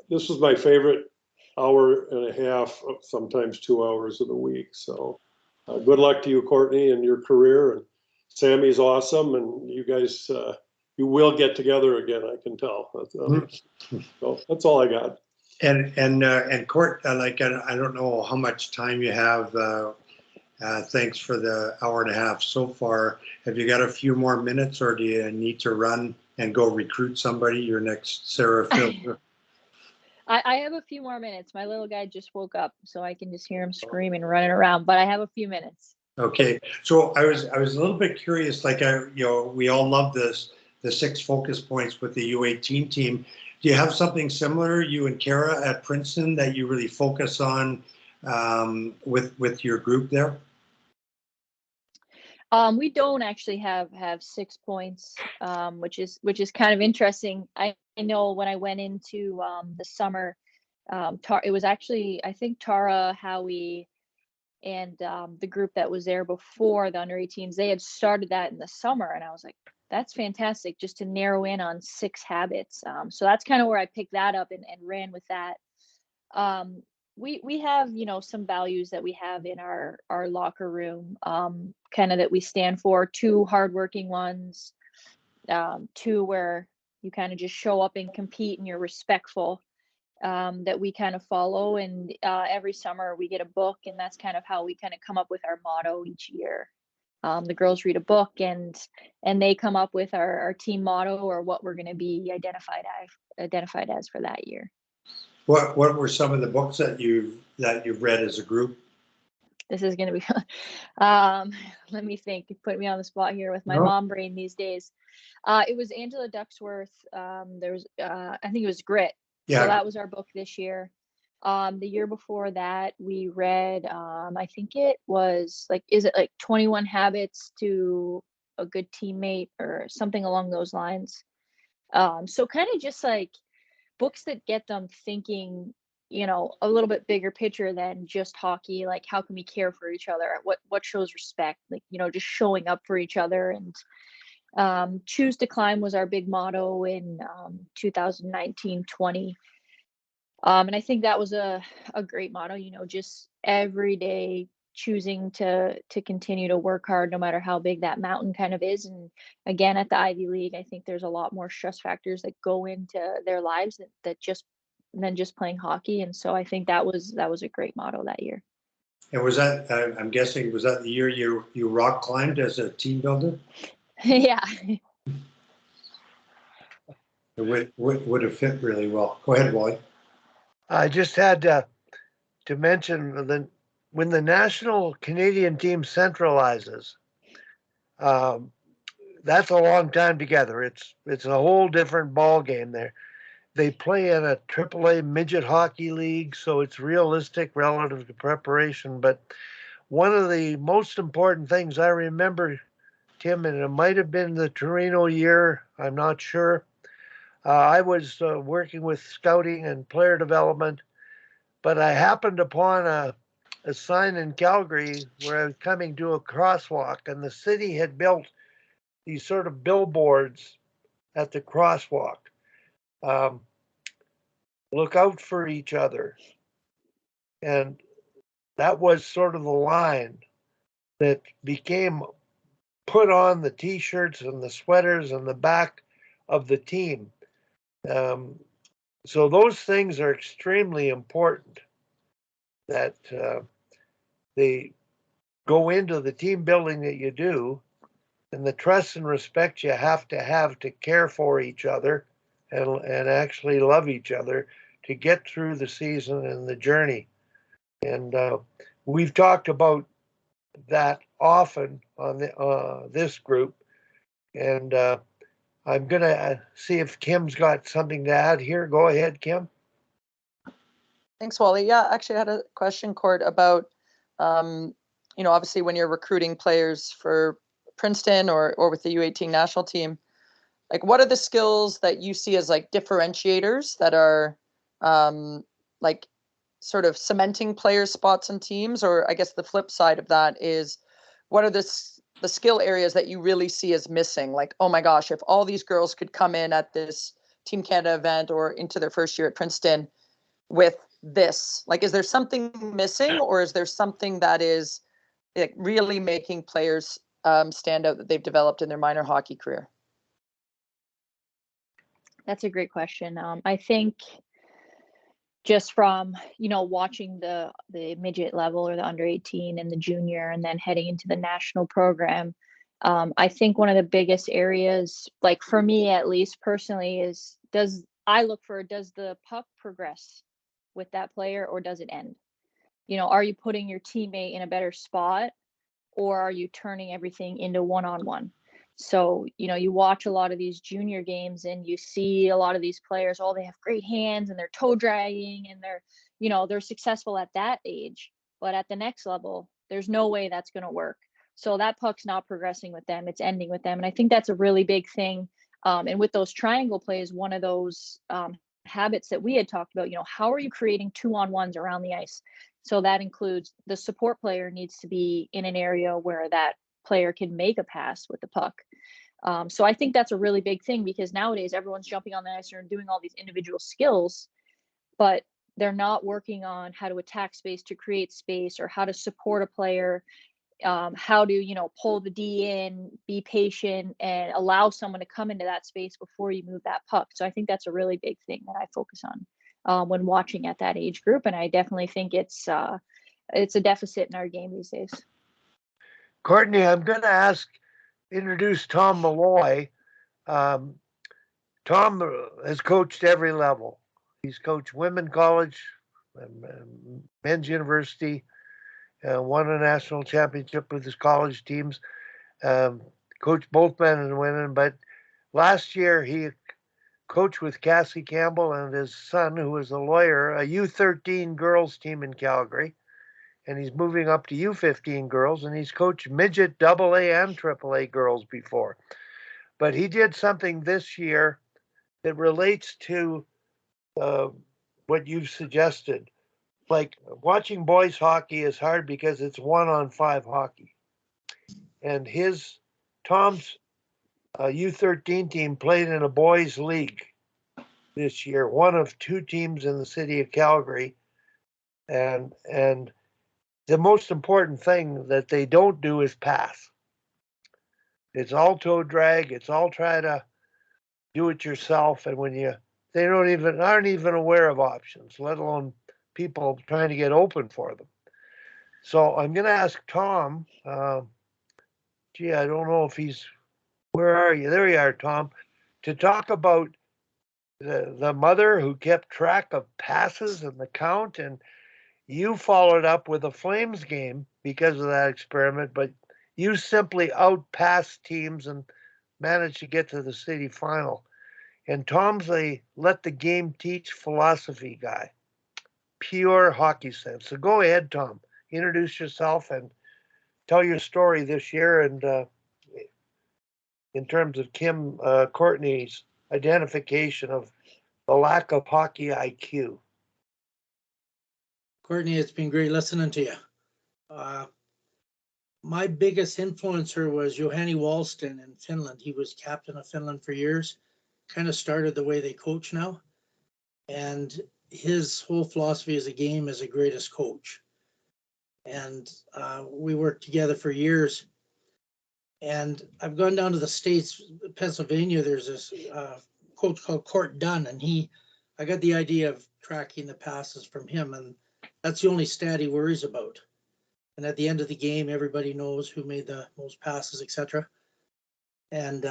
this was my favorite hour and a half, sometimes 2 hours of the week. So good luck to you, Courtney, and your career. And Sammy's awesome, and you guys, you will get together again. I can tell. So that's all I got. And Court, like I don't know how much time you have. Thanks for the hour and a half so far. Have you got a few more minutes, or do you need to run and go recruit somebody? Your next Sarah Filter. I have a few more minutes. My little guy just woke up, so I can just hear him screaming, running around. But I have a few minutes. Okay, so I was a little bit curious. Like we all love the 6 focus points with the U18 team. Do you have something similar, you and Kara at Princeton, that you really focus on with your group there? We don't actually have 6 points, which is kind of interesting. I know when I went into the summer, it was actually, I think, Tara, Howie, and the group that was there before the under 18s, they had started that in the summer, and I was like, that's fantastic, just to narrow in on 6 habits. So that's kind of where I picked that up and ran with that. We have, some values that we have in our locker room, kind of that we stand for. 2 hardworking ones, 2 where you kind of just show up and compete and you're respectful, that we kind of follow. And every summer we get a book, and that's kind of how we kind of come up with our motto each year. The girls read a book and they come up with our team motto, or what we're going to be identified as for that year. What were some of the books that you've read as a group? This is going to be, let me think. You put me on the spot here with my mom brain these days. It was Angela Ducksworth. There was, I think it was Grit. Yeah. So that was our book this year. The year before that, we read, I think it was is it 21 Habits to a Good Teammate or something along those lines. So kind of just books that get them thinking, a little bit bigger picture than just hockey. Like, how can we care for each other? What shows respect? Just showing up for each other. And Choose to Climb was our big motto in 2019-20. And I think that was a great motto, just every day choosing to continue to work hard, no matter how big that mountain kind of is. And again, at the Ivy League, I think there's a lot more stress factors that go into their lives than just playing hockey. And so I think that was a great motto that year. And was that, I'm guessing, was that the year you rock climbed as a team builder? Yeah. It would have fit really well. Go ahead, Wally. I just had to mention when the national Canadian team centralizes, that's a long time together. It's a whole different ball game there. They play in a AAA midget hockey league, so it's realistic relative to preparation. But one of the most important things I remember, Tim, and it might have been the Torino year, I'm not sure. I was working with scouting and player development, but I happened upon a sign in Calgary where I was coming to a crosswalk, and the city had built these sort of billboards at the crosswalk. Look out for each other. And that was sort of the line that became put on the T-shirts and the sweaters and the back of the team. So those things are extremely important, that they go into the team building that you do, and the trust and respect you have to care for each other and actually love each other to get through the season and the journey. And we've talked about that often on this group. And I'm going to see if Kim's got something to add here. Go ahead, Kim. Thanks, Wally. Yeah, actually, I had a question, Court, about, obviously when you're recruiting players for Princeton or with the U18 national team, what are the skills that you see as differentiators that are sort of cementing players' spots and teams? Or I guess the flip side of that is, what are the skill areas that you really see as missing? Oh my gosh, if all these girls could come in at this Team Canada event or into their first year at Princeton with this? Like, is there something missing, or is there something that is like really making players stand out that they've developed in their minor hockey career? That's a great question. I think just from, watching the midget level or the under 18 and the junior and then heading into the national program, I think one of the biggest areas, like for me at least personally, is does the puck progress with that player or does it end? Are you putting your teammate in a better spot, or are you turning everything into one-on-one? So, you watch a lot of these junior games and you see a lot of these players, they have great hands and they're toe dragging and they're successful at that age. But at the next level, there's no way that's going to work. So that puck's not progressing with them. It's ending with them. And I think that's a really big thing. And with those triangle plays, one of those habits that we had talked about, how are you creating 2-on-1s around the ice? So that includes the support player needs to be in an area where that player can make a pass with the puck. So I think that's a really big thing, because nowadays everyone's jumping on the ice and doing all these individual skills, but they're not working on how to attack space to create space, or how to support a player, how to, pull the D in, be patient, and allow someone to come into that space before you move that puck. So I think that's a really big thing that I focus on when watching at that age group. And I definitely think it's a deficit in our game these days. Courtney, I'm going to introduce Tom Malloy. Tom has coached every level. He's coached women college, men's university, won a national championship with his college teams, coached both men and women. But last year he coached with Cassie Campbell and his son, who is a lawyer, a U13 girls team in Calgary. And he's moving up to U15 girls, and he's coached midget AA and AAA girls before. But he did something this year that relates to what you've suggested. Like, watching boys hockey is hard because it's 1-on-5 hockey. And Tom's U13 team played in a boys league this year, one of 2 teams in the city of Calgary. And the most important thing that they don't do is pass. It's all toe drag. It's all try to do it yourself. And when they aren't even aware of options, let alone people trying to get open for them. So I'm going to ask Tom. I don't know if where are you? There you are, Tom, to talk about the mother who kept track of passes and the count. And you followed up with a Flames game because of that experiment, but you simply outpassed teams and managed to get to the city final. And Tom's a let the game teach philosophy guy, pure hockey sense. So go ahead, Tom. Introduce yourself and tell your story this year, and in terms of Courtney's identification of the lack of hockey IQ. Courtney, it's been great listening to you. My biggest influencer was Johanni Wallsten in Finland. He was captain of Finland for years, kind of started the way they coach now. And his whole philosophy as a game is a greatest coach. And we worked together for years. And I've gone down to the States, Pennsylvania. There's this coach called Court Dunn, and I got the idea of tracking the passes from him, and that's the only stat he worries about. And at the end of the game, everybody knows who made the most passes, etc. And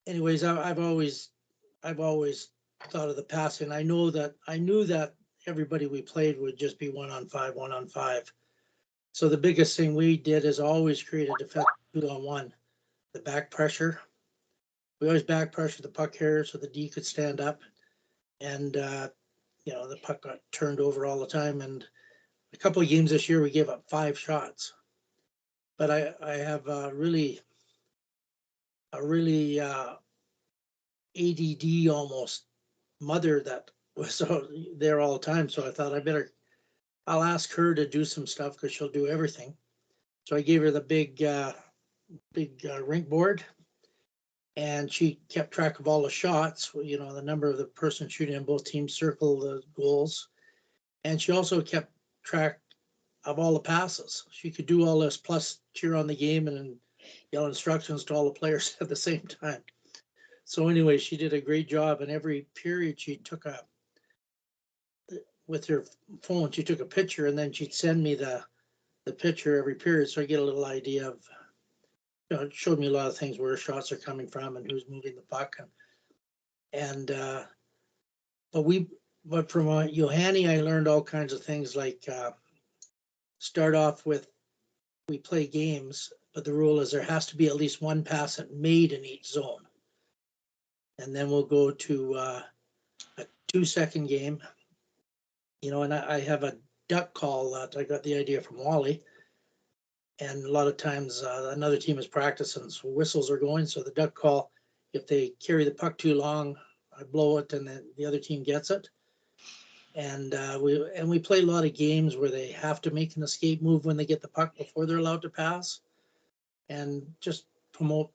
anyways, I've always thought of the passing. I knew that everybody we played would just be 1-on-5. So the biggest thing we did is always create a defensive 2-on-1. The back pressure. We always back pressure the puck carrier so the D could stand up, and the puck got turned over all the time. And a couple of games this year we gave up 5 shots. But I have a really ADD almost mother that was there all the time. So I thought I'll ask her to do some stuff because she'll do everything. So I gave her the big big rink board, and she kept track of all the shots, you know, the number of the person shooting, and both teams circle the goals. And she also kept track of all the passes. She could do all this, plus cheer on the game and yell instructions to all the players at the same time. So anyway, she did a great job, and every period she took with her phone, she took a picture, and then she'd send me the picture every period, so I get a little idea of, you know, it showed me a lot of things, where shots are coming from and who's moving the puck. But from Johanny, I learned all kinds of things, like start off with, we play games, but the rule is there has to be at least one pass made in each zone. And then we'll go to a 2-second game, you know, and I have a duck call that I got the idea from Wally. And a lot of times another team is practicing, so whistles are going. So the duck call, if they carry the puck too long, I blow it, and then the other team gets it. And we play a lot of games where they have to make an escape move when they get the puck before they're allowed to pass, and just promote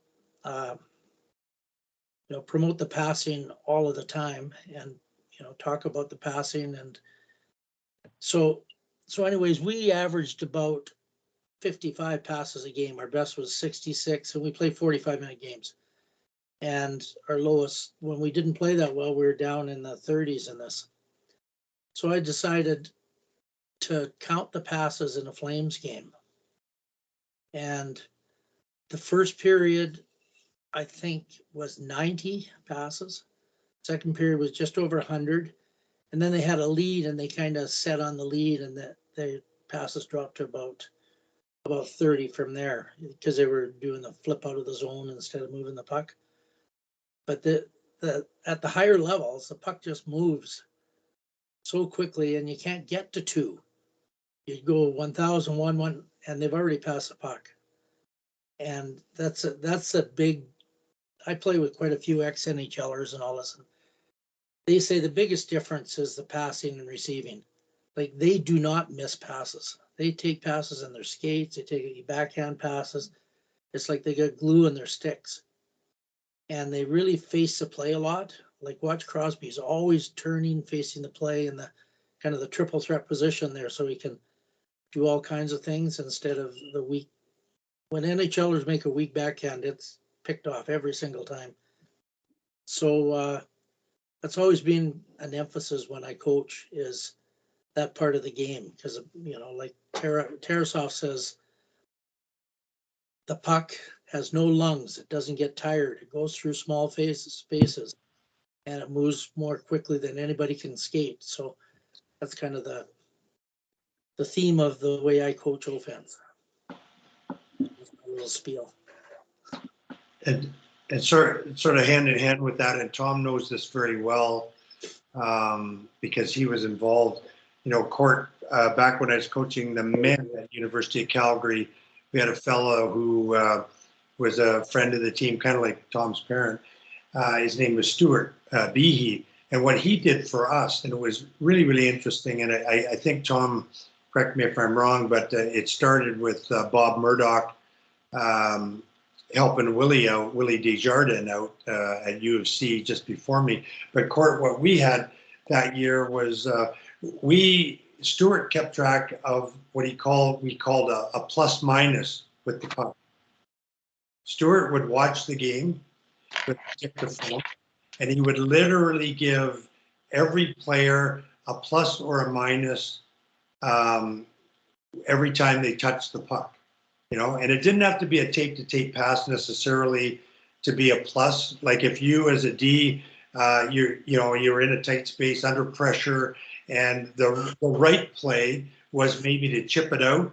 promote the passing all of the time, and talk about the passing. And so anyways, we averaged about 55 passes a game. Our best was 66, and we played 45-minute games. And our lowest, when we didn't play that well, we were down in the 30s in this. So I decided to count the passes in a Flames game. And the first period, I think, was 90 passes. Second period was just over 100. And then they had a lead, and they kind of set on the lead, and the passes dropped to about 30 from there, because they were doing the flip out of the zone instead of moving the puck. But at the higher levels, the puck just moves so quickly, and you can't get to 2. You go 1,000, 1, and they've already passed the puck. And that's a big. I play with quite a few ex-NHLers and all this. And they say the biggest difference is the passing and receiving. Like, they do not miss passes. They take passes in their skates. They take backhand passes. It's like they got glue in their sticks. And they really face the play a lot. Like, watch Crosby. He's always turning, facing the play in the kind of the triple threat position there, so he can do all kinds of things instead of the weak. When NHLers make a weak backhand, it's picked off every single time. So that's always been an emphasis when I coach, is that part of the game. Because, like Tarasov says, the puck has no lungs. It doesn't get tired. It goes through small spaces, and it moves more quickly than anybody can skate. So that's kind of the theme of the way I coach offense. That's my little spiel. And sort of hand in hand with that, and Tom knows this very well, because he was involved. Court, back when I was coaching the men at University of Calgary, we had a fellow who was a friend of the team, kind of like Tom's parent. His name was Stuart Behe. And what he did for us, and it was really, really interesting, and I think, Tom, correct me if I'm wrong, but it started with Bob Murdoch helping Willie Desjardins out at U of C just before me. But Court, what we had that year was Stuart kept track of what we called a plus minus with the puck. Stuart would watch the game with dictaphone, and he would literally give every player a plus or a minus every time they touched the puck. And it didn't have to be a tape-to-tape pass necessarily to be a plus. Like, if you as a D, you're in a tight space under pressure, and the right play was maybe to chip it out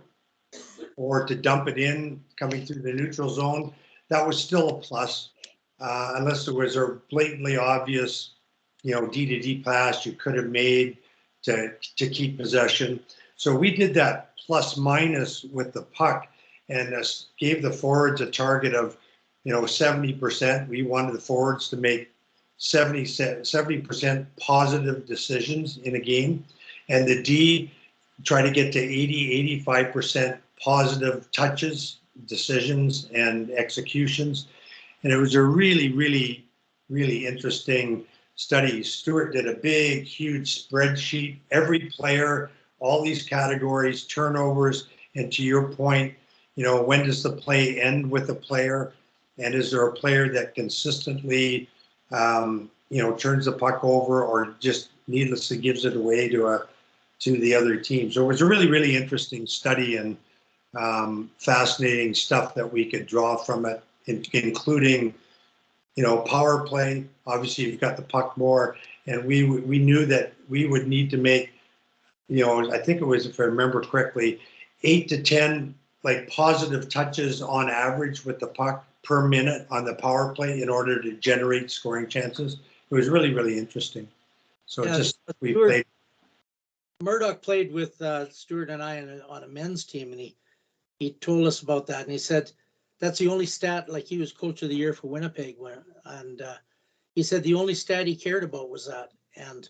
or to dump it in coming through the neutral zone, that was still a plus, unless there was a blatantly obvious, D-to-D pass you could have made to keep possession. So we did that plus minus with the puck, and gave the forwards a target of 70%. We wanted the forwards to make 70% positive decisions in a game, and the D try to get to 85% positive touches decisions and executions. And it was a really, really, really interesting study. Stuart did a big, huge spreadsheet, every player, all these categories, turnovers, and to your point, you know, when does the play end with a player? And is there a player that consistently, you know, turns the puck over or just needlessly gives it away to the other team? So it was a really, really interesting study and fascinating stuff that we could draw from it, including, you know, power play. Obviously, you've got the puck more, and we knew that we would need to make, you know, I think it was, if I remember correctly, 8 to 10 like positive touches on average with the puck per minute on the power play in order to generate scoring chances. It was really, really interesting. So Yeah, just we Stuart, played. Murdoch played with Stuart and I on a men's team, and he told us about that, and he said that's the only stat. Like, he was coach of the year for Winnipeg, and he said the only stat he cared about was that. And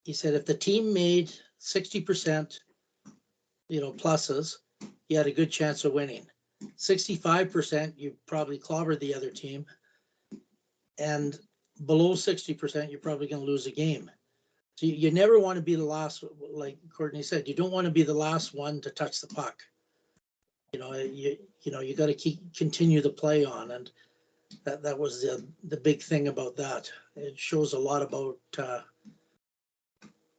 he said if the team made 60%, you know, pluses, you had a good chance of winning. 65%, you probably clobbered the other team, and below 60%, you're probably going to lose a game. So you never want to be the last, like Courtney said, you don't want to be the last one to touch the puck. You know, you got to continue the play on, and that was the big thing about that. It shows a lot about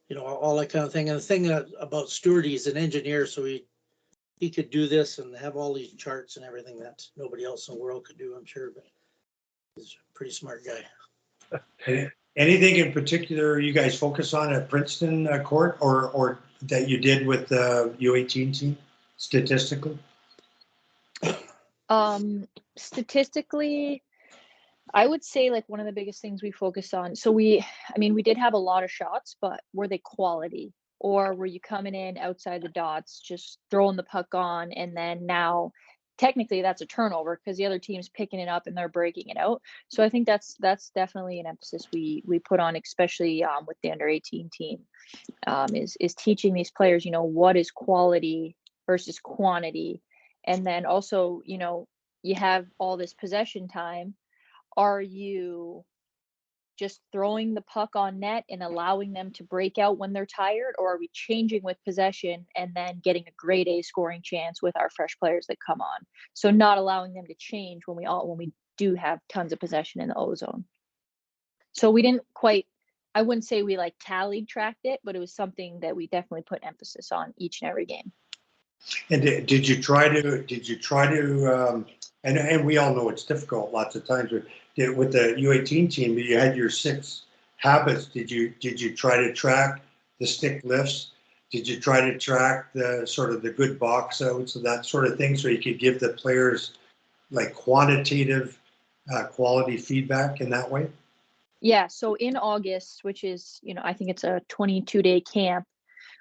you know, all that kind of thing. And the thing about Stuart, he's an engineer, so he could do this and have all these charts and everything that nobody else in the world could do, I'm sure. But he's a pretty smart guy. Anything in particular you guys focus on at Princeton, Court, or that you did with the U18 team statistically? Statistically, I would say like one of the biggest things we focused on. So we did have a lot of shots, but were they quality, or were you coming in outside the dots, just throwing the puck on, and then now technically that's a turnover because the other team's picking it up and they're breaking it out. So I think that's definitely an emphasis we put on, especially with the under 18 team, is teaching these players, you know, what is quality versus quantity. And then also, you know, you have all this possession time. Are you just throwing the puck on net and allowing them to break out when they're tired, or are we changing with possession and then getting a grade A scoring chance with our fresh players that come on? So not allowing them to change when we do have tons of possession in the O zone. So we didn't quite, I wouldn't say we like tallied tracked it, but it was something that we definitely put emphasis on each and every game. And did you try to and we all know it's difficult lots of times with the U18 team, you had your 6 habits. Did you try to track the stick lifts? Did you try to track the sort of the good box outs and that sort of thing, so you could give the players like quantitative quality feedback in that way? Yeah, so in August, which is, you know, I think it's a 22-day camp,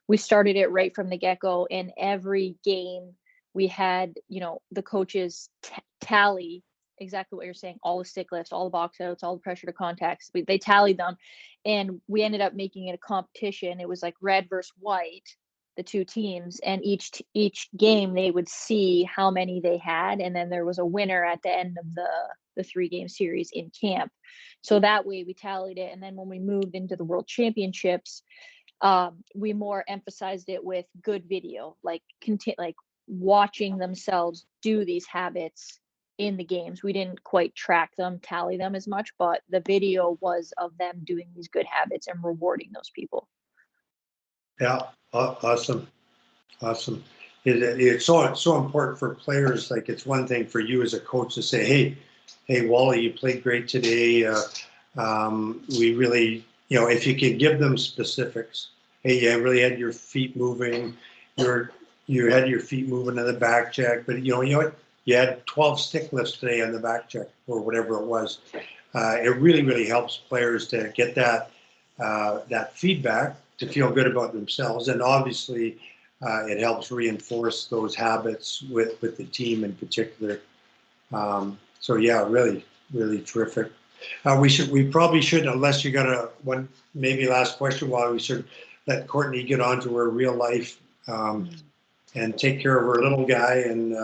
we started it right from the get-go, and every game we had, you know, the coaches tally exactly what you're saying, all the stick lifts, all the box outs, all the pressure to contacts. They tallied them, and we ended up making it a competition. It was like red versus white, the two teams, and each game they would see how many they had, and then there was a winner at the end of the 3-game series in camp. So that way we tallied it, and then when we moved into the World Championships, we more emphasized it with good video, like watching themselves do these habits in the games. We didn't quite track them, tally them as much, but the video was of them doing these good habits and rewarding those people. Yeah, awesome. It's so important for players. Like, it's one thing for you as a coach to say, hey, Wally, you played great today. We really, you know, if you can give them specifics. Hey, you really had your feet moving. You had your feet moving in the back check, but you know what? You had 12 stick lifts today on the back check or whatever it was. It really, really helps players to get that feedback, to feel good about themselves, and obviously it helps reinforce those habits with the team in particular. So yeah, really, really terrific. We probably should, unless you got one maybe last question, while we should let Courtney get on to her real life and take care of her little guy and